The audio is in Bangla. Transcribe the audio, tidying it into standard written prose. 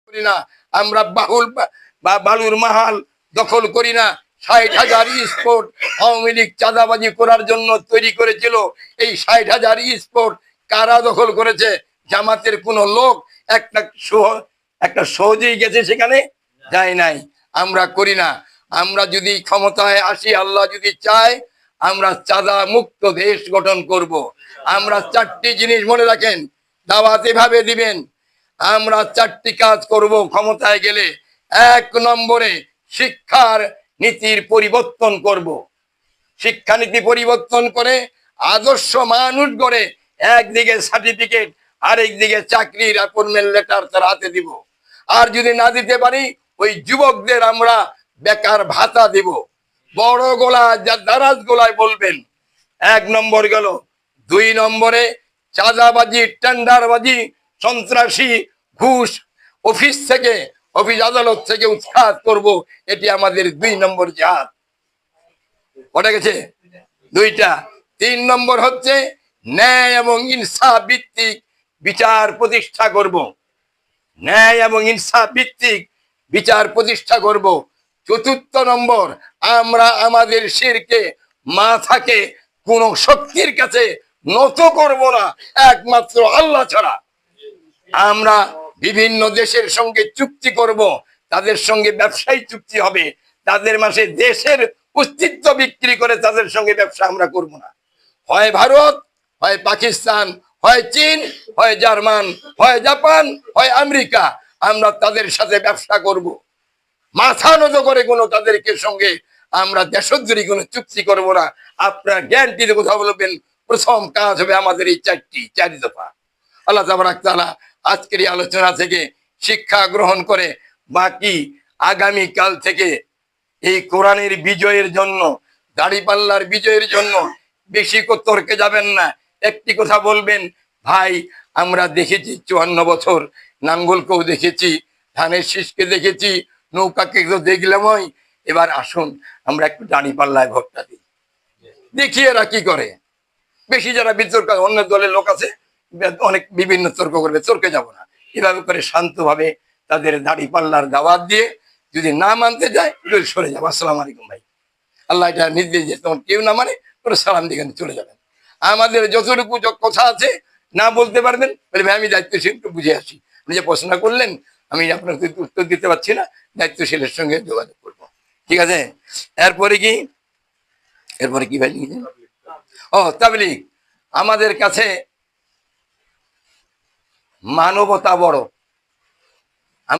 করি না, আমরা বালুর মাহাল দখল করি না। ৬০,০০০ স্পোর্ট আওয়ামী লীগ চাঁদাবাজি করার জন্য তৈরি করেছিল। এই ৬০,০০০ স্পোর্ট কারা দখল করেছে? জামাতের কোন লোক একটা সহজেই গেছে সেখানে? যায় নাই। আমরা করি না। আমরা যদি ক্ষমতায় আসি, আল্লাহ যদি চায়, আমরা চাঁদা মুক্ত দেশ গঠন করব। আমরা ৪টি জিনিস মনে রাখেন, দাওয়াত এভাবে দিবেন। আমরা ৪টি কাজ করব ক্ষমতায় গেলে। ১ নম্বরে শিক্ষার নীতির পরিবর্তন করব। শিক্ষানীতি পরিবর্তন করে আদর্শ মানুষ গড়ে একদিকে সার্টিফিকেট, আরেকদিকে চাকরির অ্যাপয়েন্টমেন্ট লেটার তার হাতে দিব। আর যদি না দিতে পারি, ওই যুবকদের আমরা বেকার ভাতা দিব। বড় গলায়, দারাজ গলায় বলবেন। ১ নম্বর গেল। ২ নম্বরে চাঁদাবাজি, টেন্ডারবাজি, সন্ত্রাসী, ঘুষ অফিস আদালত থেকে উৎখাত করব। এটি আমাদের ২ নম্বর জিহাদ। পড়ে গেছে ২টা। ৩ নম্বর হচ্ছে ন্যায় এবং ইনসাফ ভিত্তিক বিচার প্রতিষ্ঠা করব। ন্যায় এবং ইনসাফ ভিত্তিক বিচার প্রতিষ্ঠা করব। ৪র্থ নম্বর, আমরা আমাদের শিরকে, মাথাকে কোন শক্তির কাছে নত করব না, একমাত্র আল্লাহ ছাড়া। আমরা বিভিন্ন দেশের সঙ্গে চুক্তি করব, তাদের সঙ্গে ব্যবসায়ী চুক্তি হবে। তাদের মাসে দেশের অস্তিত্ব বিক্রি করে তাদের সঙ্গে ব্যবসা আমরা করব না। হয় ভারত, হয় পাকিস্তান, হয় চীন, হয় জার্মান, হয় জাপান, হয় আমেরিকা, আমরা তাদের সাথে ব্যবসা করব। মাথা নত করে কোনো তাদেরকে সঙ্গে আমরা দেশদ্রোহী কোনো চুক্তি করব না। আপনার গ্যারান্টি দিয়ে কথা বলবেন, প্রথম কাজ হবে আমাদের এই ৪ দফা। আল্লাহ তাবারাক তাআলা আজকের এই আলোচনা থেকে শিক্ষা গ্রহণ করে বাকি আগামী কাল থেকে এই কোরআনের বিজয়ের জন্য, দাড়িপাল্লার বিজয়ের জন্য বেশি তর্কে যাবেন না। একটি কথা বলবেন, ভাই আমরা দেখেছি ৫৪ বছর, নাঙ্গলকেও দেখেছি, ধানের শীষকে দেখেছি, নৌকাকে তো দেখলামই। এবার আসুন আমরা একটু দাড়িপাল্লায় ভোটটা দিই, দেখি এরা কি করে। বেশি যারা বিতর্ক, অন্য দলের লোক আছে, অনেক বিভিন্ন তর্ক করবে, তর্কে যাব না। এভাবে করে শান্তভাবে তাদের দাড়িপাল্লার দাওয়াত দিয়ে, যদি না মানতে যায় সরে যাবো। আসসালামু আলাইকুম ভাই। আল্লাহ এটা নির্দেশ দিয়ে, তোমার কেউ না মানে তোর সালাম দিয়ে চলে যাবেন। আমাদের যতটুকু কথা আছে না বলতে পারবেন, বলে ভাই আমি দায়িত্বশীল, একটু বুঝে আসি। আপনি যে প্রশ্ন করলেন আমি আপনাকে উত্তর দিতে পারছি না, দায়িত্বশীলের সঙ্গে যোগাযোগ করবো। ঠিক আছে? এরপরে কি ভাই? ও তাবলীগ। আমাদের কাছে মানবতা বড়।